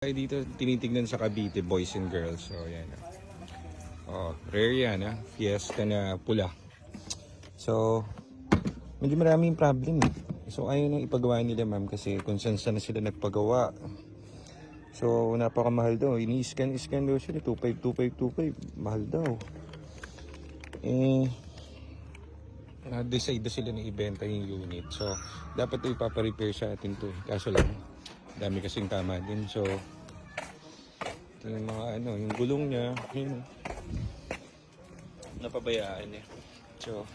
Ay dito tinitignan sa Cavite, boys and girls. So yan. Oh, rare yan Fiesta na pula. So medyo maraming problem So ayaw nang ipagawa nila ma'am kasi kung saan na sila nagpagawa. So napakamahal daw. Ini-scan daw sila 2525. Mahal daw. Na-decide na sila na ibenta yung unit. So dapat ito ipapa-repair sa atin to. Kaso lang dami kasing tama din. So ito yung mga yung gulong niya, yun, napabayaan niya. So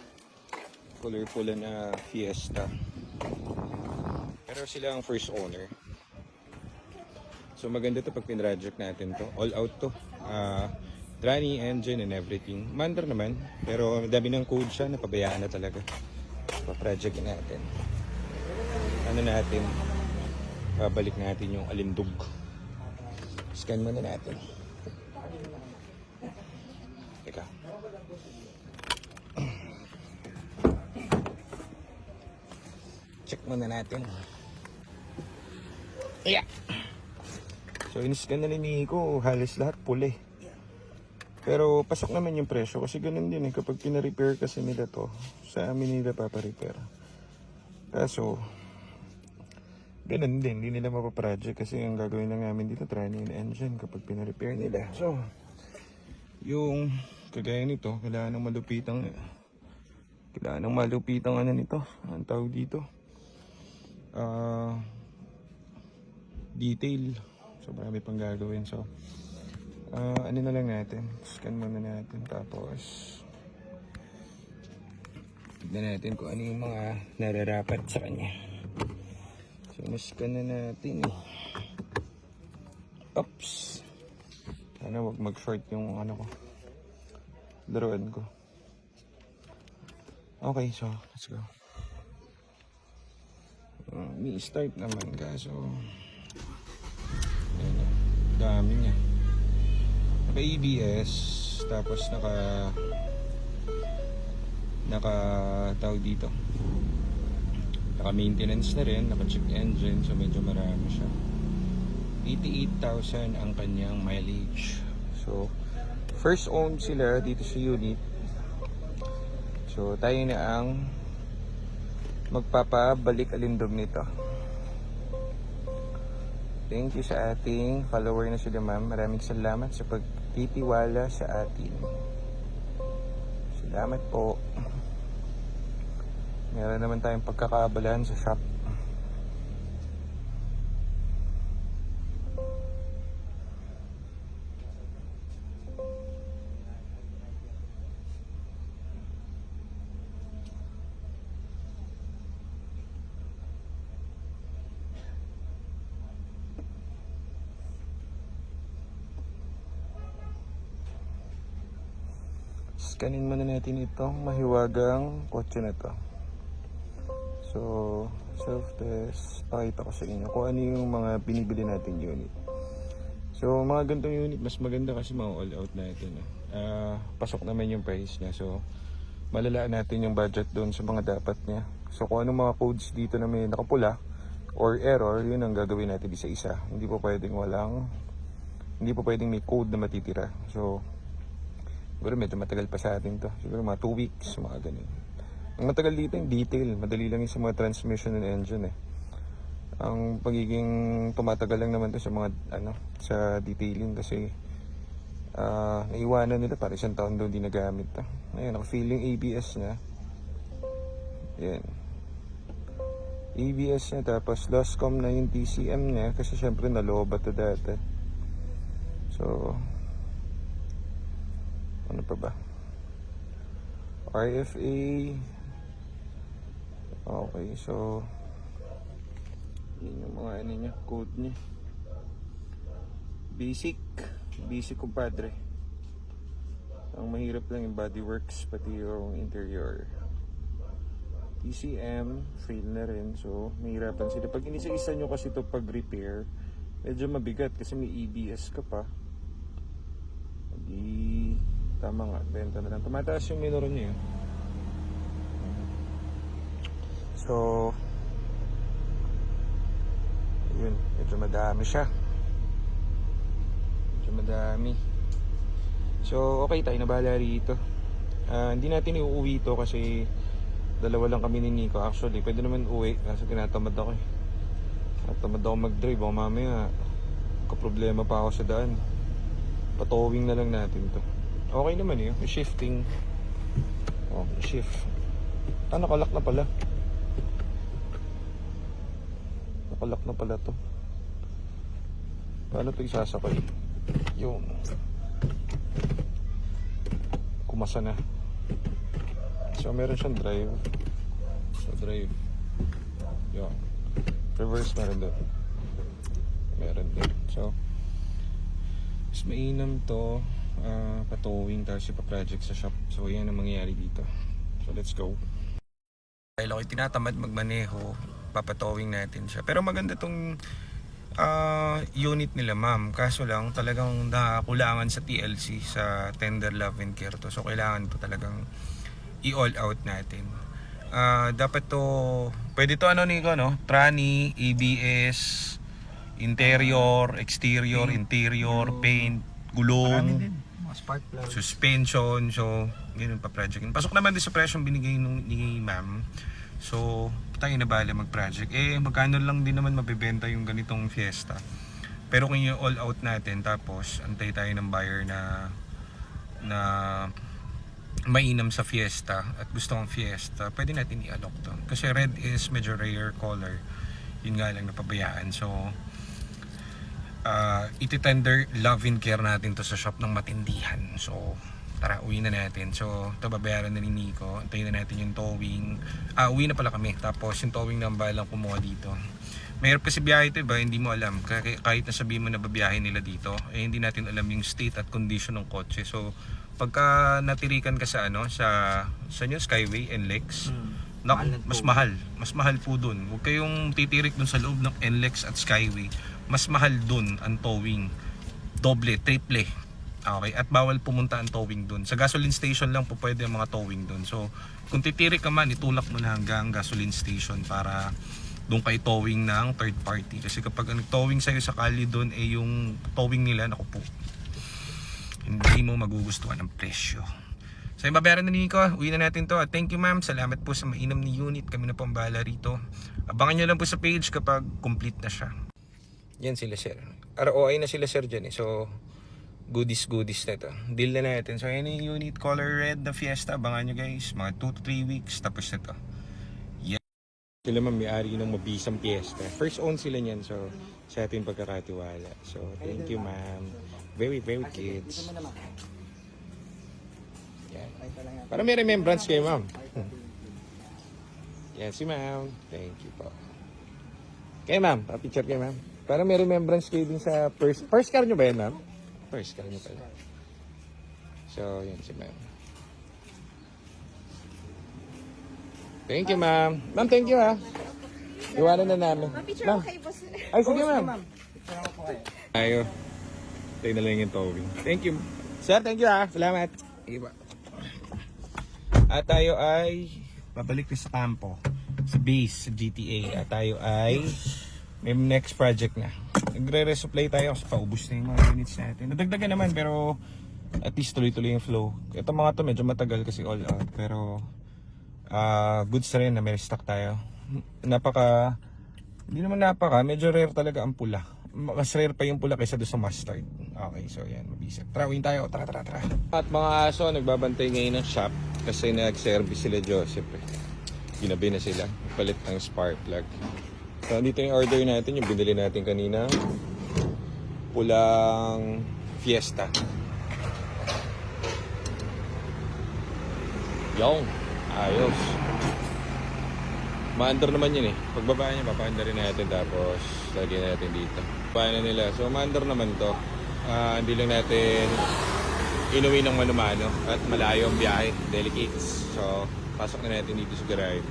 colorful na Fiesta. Pero sila ang first owner. So maganda to pag pinroject natin to. All out to. Running engine and everything. Mandar naman. Pero dami ng code siya. Napabayaan na talaga. So project natin. Natin. Babalik natin yung alindog. Scan muna natin. Teka. Check muna natin. Yeah. So in-scan na ni Nico. Halos lahat puli. Pero pasok naman yung presyo. Kasi ganun din kapag pina-repair kasi nila to. Sa amin nila paparepair. Kaso ganun din, hindi nila mapaproject kasi ang gagawin lang namin dito, running engine kapag pina-repair nila. So, yung kagaya nito, kailangan ng malupitang nito, ang tawag dito, detail. So, marami pang gagawin. So, ano na lang natin, scan muna natin, tapos tignan natin kung ano yung mga nararapat sa kanya. So, nascan na natin Oops. Sana wag mag-short yung ko. Laruan ko. Okay, so let's go. May start naman kaso dami niya. Naka ABS tapos naka tawag dito. Naka-maintenance na rin, naka-check engine, so medyo marami siya. 88,000 ang kanyang mileage. So, first owned sila dito sa unit. So, tayo na ang magpapabalik alindog nito. Thank you sa ating follower na sila ma'am. Maraming salamat sa pagtitiwala sa atin. Salamat po. Meron naman tayong pagkakaabalahan sa shop. Scanin muna natin itong mahiwagang kotse na to. So, self-test, pakita ko sa inyo kung ano yung mga binibili natin unit. So, mga ganitong unit, mas maganda kasi mga all out natin. Pasok naman yung price niya. So, malalaan natin yung budget doon sa mga dapat niya. So, kung anong mga codes dito na may nakapula or error, yun ang gagawin natin isa-isa. Hindi po pwedeng may code na matitira. So, siguro medyo matagal pa sa atin to. Siguro mga 2 weeks, mga ganun. Ang matagal dito yung detail. Madali lang yung sa mga transmission and engine Ang pagiging tumatagal lang naman to sa mga sa detailing kasi naiwanan nila para 1 taon doon di nagamit to. Ayun, naka-feel yung ABS niya. Yan. ABS niya tapos Loscom na yung TCM niya kasi syempre naloba to dati. So ano pa ba? RFA. Okay, so yun yung mga niya, code niya. Basic kumpadre. Ang mahirap lang yung bodyworks pati yung interior. TCM fail na rin, so mahirapan sila. Pag inisa-isa nyo kasi ito pag repair, medyo mabigat kasi may EBS ka pa. Hindi tama nga, benta na lang. Tumataas yung minor niya. So yun, medyo madami siya. marami. So okay, tayo na bahala rito. Hindi natin iuwi ito kasi dalawa lang kami ni Nico. Actually pwede naman uwi kasi tinatamad ako eh. Tinatamad ako mag-drive. Baka mamaya kaproblema pa ako sa daan. Patowing na lang natin to. Okay naman eh, shifting. Oh, shift. Nakalak na pala. Nakalak na pala to. Paano ito isasakay? Yung kumasa na. So meron siyang drive. So drive. Yung reverse meron doon. Meron din. So mas mainam to. Patowing tapos ipa-project sa shop. So yan ang mangyayari dito. So let's go. Dahil ako'y tinatamad magmaneho, papatowing natin siya. Pero maganda tong unit nila ma'am. Kaso lang talagang nakakulangan sa TLC, sa Tender Love and Care to. So kailangan to talagang i-all out natin. Dapat to, pwede to ano Nico, no? Trani, ABS, interior, exterior, interior, paint, gulong, spark plug, suspension. So ganun pa project. Pasok naman din sa presyo binigay ni ma'am. So tayo na bala mag-project. Magkano lang din naman mabebenta yung ganitong Fiesta. Pero kung yung all out natin tapos antay tayo ng buyer na mainam sa Fiesta at gusto ng Fiesta, pwede natin i-alok to. Kasi red is medyo rare color. Yun nga lang napabayaan. So iti-tender love and care natin to sa shop ng matindihan. So tara, uwi na natin. So ito babayaran na ni Nico. Antayin na natin yung towing. Uwi na pala kami. Tapos yung towing na ang balang kumuha dito. Mayroon kasi biyahe ito, ba? Hindi mo alam. Kahit nasabihin mo na babiyahe nila dito, hindi natin alam yung state at condition ng kotse. So pagka natirikan ka sa yung Skyway NLEX, mas mahal. Mas mahal po dun. Huwag kayong titirik dun sa loob ng NLEX at Skyway. Mas mahal dun ang towing. Doble, triple. Okay, at bawal pumunta ang towing dun. Sa gasoline station lang po pwede ang mga towing dun. So kung titirik ka man, itulak mo na hanggang gasoline station para doon kay towing ng third party. Kasi kapag ang towing sa'yo sa kali dun, yung towing nila, naku po, hindi mo magugustuhan ang presyo. So yung babayaran na Nico, uwi na natin to. At thank you ma'am, salamat po sa mainam ni unit. Kami na po ang bahala rito. Abangan nyo lang po sa page kapag complete na siya. Yan sila sir. ROI na sila sir dyan eh. So goodies na ito. Deal na natin. So yan yung unit, color red na Fiesta. Abangan nyo guys, mga 2 to 3 weeks tapos na to. Yan. Sila ma'am may-ari ng mabisang Fiesta. First own sila niyan. So sa ating pagkakatiwala. So thank you ma'am. Very kids. Yan. Para may remembrance kayo ma'am. Yan si ma'am. Thank you po. Okay ma'am, pa-picture kayo ma'am. Para may remembrance kayo din sa first car nyo ba yan ma'am? First car nyo pala. So yan si ma'am. Thank you ma'am. Ma'am thank you ha. Iwanan na namin. Picture Ma'am. ko kay boss. Ay sige ma'am. Ayo. Tayo na lang yung towing. Thank you. Sir, thank you ha. Salamat. Iba. At tayo ay babalik sa kampo. Sa base, sa GTA. At tayo ay may next project na. Nagre-resupply tayo kasi paubos na yung mga units natin. Nadagdagan naman pero at least tuloy-tuloy yung flow. Ito mga to medyo matagal kasi all out. Pero goods rin na may stock tayo. Hindi naman medyo rare talaga ang pula. Mas rare pa yung pula kaysa doon sa mustard. Okay, so yan, mabisag. Tara, uwin tayo. Tara. At mga aso, nagbabantay ngayon ng shop kasi nag-service sila Joseph eh. Ginabi na sila. Palit ng spark plug. So, dito yung order natin, yung binili natin kanina. Pulang Fiesta. Yung, ayos. Maandar naman yun eh. Pagbaba niya, papaandar rin natin tapos lagyan natin dito. Paano nila? So, maandar naman to. Hindi lang natin inuwi ng mano-mano at malayo ang biyahe. Delicates. So, pasok na natin dito sa garage.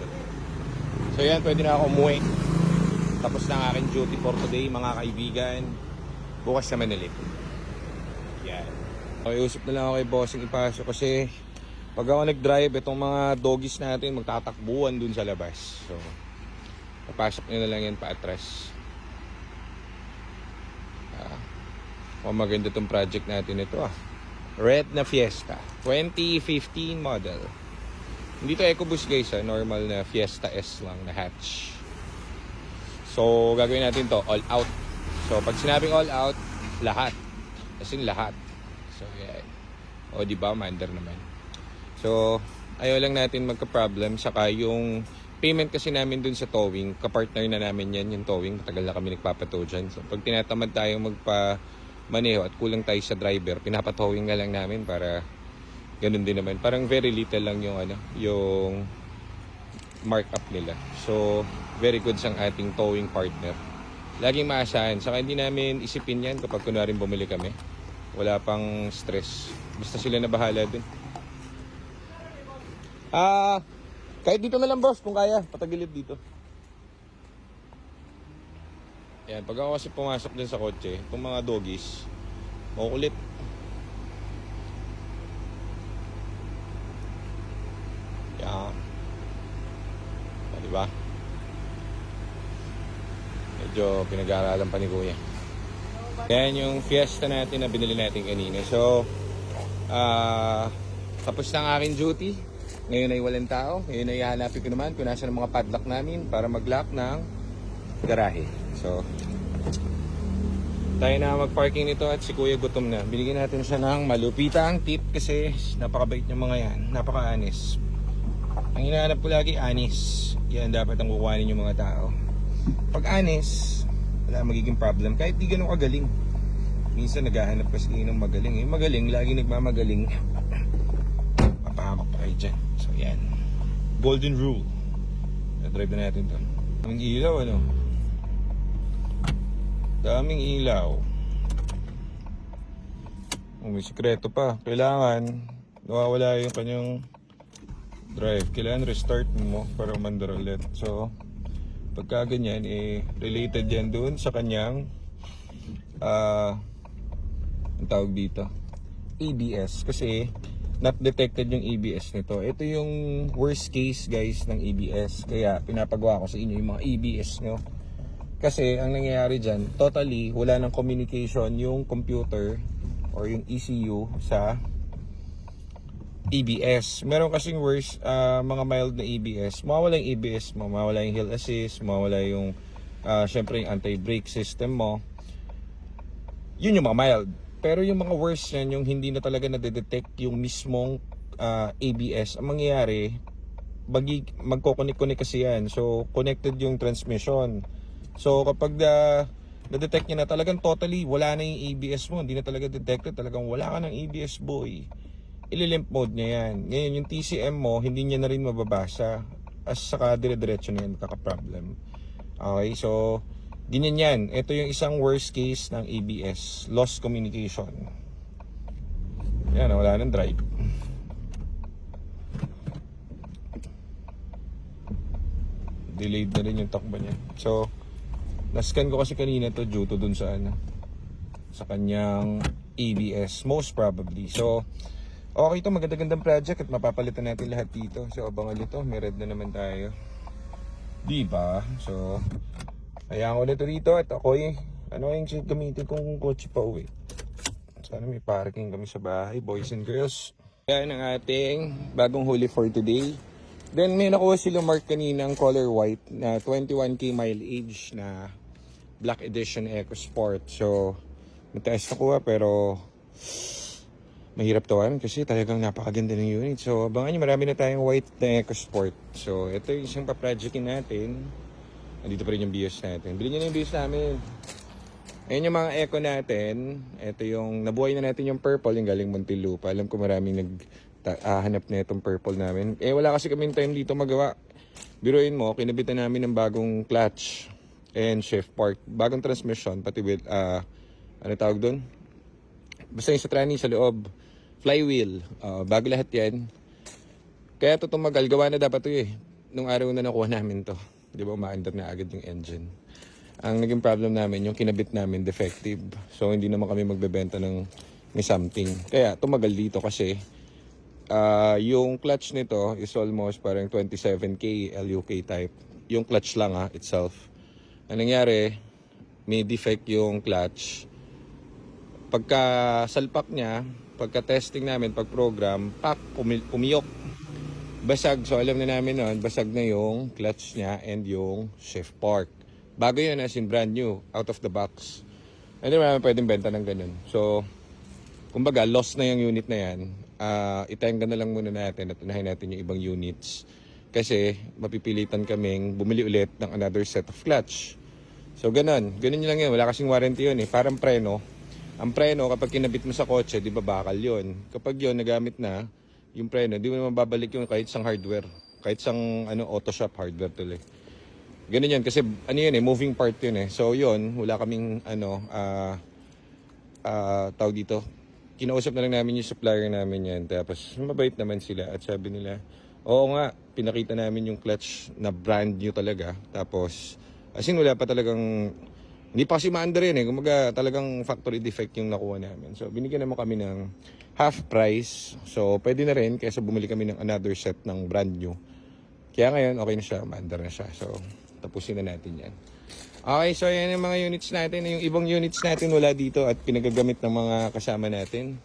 So, yan. Pwede na ako umuwi. Tapos na ang aking duty for today, mga kaibigan. Bukas naman ulit. Yan. Okay, usap na lang ako kay bossing ipasok kasi pag ako nag-drive, itong mga doggies natin magtatakbuhan dun sa labas. So, papasok nyo na lang yan paatras. maganda tong project natin ito Red na Fiesta 2015 model. Hindi to EcoBoost guys normal na Fiesta S lang na hatch. So gagawin natin to all out. So pag sinabing all out, lahat. As in lahat. So yeah. O diba, mander naman. So ayaw lang natin magka-problem. Saka yung payment kasi namin dun sa towing, kapartner na namin yan yung towing. Matagal na kami nagpapato dyan. So pag tinatamad tayong magpa-maneho at kulang tayo sa driver, pinapatowing na lang namin para ganun din naman. Parang very little lang yung yung markup nila. So very good sang ating towing partner. Laging maasahan. Saka hindi namin isipin yan kapag kunwaring bumili kami. Wala pang stress. Basta sila na bahala dun. Kahit dito na lang boss kung kaya. Patagilid dito. Yan. Pag ako kasi pumasok din sa kotse, itong mga doggies, makukulit. Yan. Diba? Medyo pinag-aaralan pa ni Kuya. Yan yung Fiesta natin na binili natin kanina. So, tapos na ang aking duty. Ngayon ay walang tao. Ngayon ay hahanapin ko naman kung nasa ng mga padlock namin para mag-lock ng garahe. So, tayo na mag-parking nito at si Kuya gutom na. Binigyan natin siya ng malupitang tip kasi napakabait yung mga yan. Napaka-anis. Ang hinahanap ko lagi, anis. Yan dapat ang kukuhanin yung mga tao. Pag anis, wala magiging problem. Kahit di ganun kagaling. Minsan naghahanap kasi ng magaling. Yung magaling, lagi nagmamagaling. Papahamak pa kayo dyan. So yan. Golden rule. Na-drive na natin to. Daming ilaw ano? Daming ilaw. Oh, may sikreto pa. Kailangan nawawala yung kanyang drive. Kailangan restart mo para umandar ulit. So pagka ganyan, related yan dun sa kanyang ang tawag dito, ABS. Kasi not detected yung ABS nito. Ito yung worst case guys ng ABS. Kaya pinapagawa ko sa inyo yung mga ABS nyo. Kasi ang nangyayari dyan, totally wala ng communication yung computer or yung ECU sa ABS. Meron kasing worse, mga mild na ABS. Mawawala yung ABS mo, mawawala yung hill assist, mawawala yung syempre yung anti-brake system mo. Yun yung mga mild. Pero yung mga worse yan, yung hindi na talaga na-detect yung mismong ABS. Ang mangyayari, magko-connect kasi yan. So, connected yung transmission. So, kapag na-detect niya na talagang totally wala na yung ABS mo, hindi na talaga detected, talagang wala ka ng ABS boy, ililimp mode niya yan. Ngayon, yung TCM mo, hindi niya na rin mababasa. As saka dire-diretso na yan, kaka-problem. Okay, so, ganyan yan. Ito yung isang worst case ng ABS. Lost communication. Yan, wala nang drive. Delayed na rin yung takbo niya. So, na-scan ko kasi kanina to due to dun sa sa kanyang ABS. Most probably. So, okay ito, maganda-gandang project at mapapalitan natin lahat dito. So abangan nyo to, may red na naman tayo. Diba? So, hayaan ko na ito dito at ako'y, yung gamitin kong kotse pa uwi. Sana may parking kami sa bahay, boys and girls. Yan ang ating bagong huli for today. Then may nakuha sila Mark kaninang color white na 21k mileage na Black Edition EcoSport. So, mataas nakuha pero mahirap tawaran kasi talagang napakaganda ng unit. So, abangan nyo, marami na tayong white na EcoSport. So, ito yung isang pa-projectin natin. Nandito pa rin yung BIOS natin. Bilhin nyo na yung BIOS namin. Ayun yung mga Eco natin. Ito yung, nabuhay na natin yung purple, yung galing Muntinlupa. Alam ko maraming naghahanap na itong purple namin. Wala kasi kaming time dito magawa. Biruin mo, kinabitan namin ng bagong clutch and shift park. Bagong transmission, pati with, ano tawag doon? Basta yung sa tranny sa loob. Flywheel, bago lahat yan. Kaya ito tumagal, gawa na dapat ito nung araw na nakuha namin to. Di ba, umaandar na agad yung engine. Ang naging problem namin, yung kinabit namin defective. So hindi naman kami magbebenta ng something. Kaya tumagal dito kasi yung clutch nito is almost parang 27k LUK type. Yung clutch lang itself. Ang nangyari, may defect yung clutch. pagka salpak niya, pagka testing namin, pag program, pumiyok. Basag, so alam na namin noon, basag na yung clutch niya and yung shift fork. Bago yun, as in brand new, out of the box. Hindi naman pwedeng benta ng ganun. So, kumbaga, lost na yung unit na yan. Itenga na lang muna natin at unahin natin yung ibang units. Kasi, mapipilitan kaming bumili ulit ng another set of clutch. So, ganun. Ganun lang yun. Wala kasing warranty yun eh. Parang preno. Ang preno, kapag kinabit mo sa kotse, di ba bakal yun? Kapag yun, nagamit na, yung preno, di mo naman babalik yung kahit isang hardware. Kahit isang auto shop hardware tuloy. Ganun yun. Kasi, yun eh, moving part yun eh. So, yun, wala kaming, tawag dito. Kinausap na lang namin yung supplier namin yan. Tapos, mabait naman sila. At sabi nila, oo nga, pinakita namin yung clutch na brand new talaga. Tapos, as in, wala pa talagang, hindi pa kasi maandar yun eh. Kumaga, talagang factory defect yung nakuha namin. So, binigyan naman kami ng half price. So, pwede na rin kaysa bumili kami ng another set ng brand new. Kaya ngayon, okay na siya. Maandar na siya. So, tapusin na natin yan. Okay, so yan yung mga units natin. Yung ibang units natin wala dito at pinagagamit ng mga kasama natin.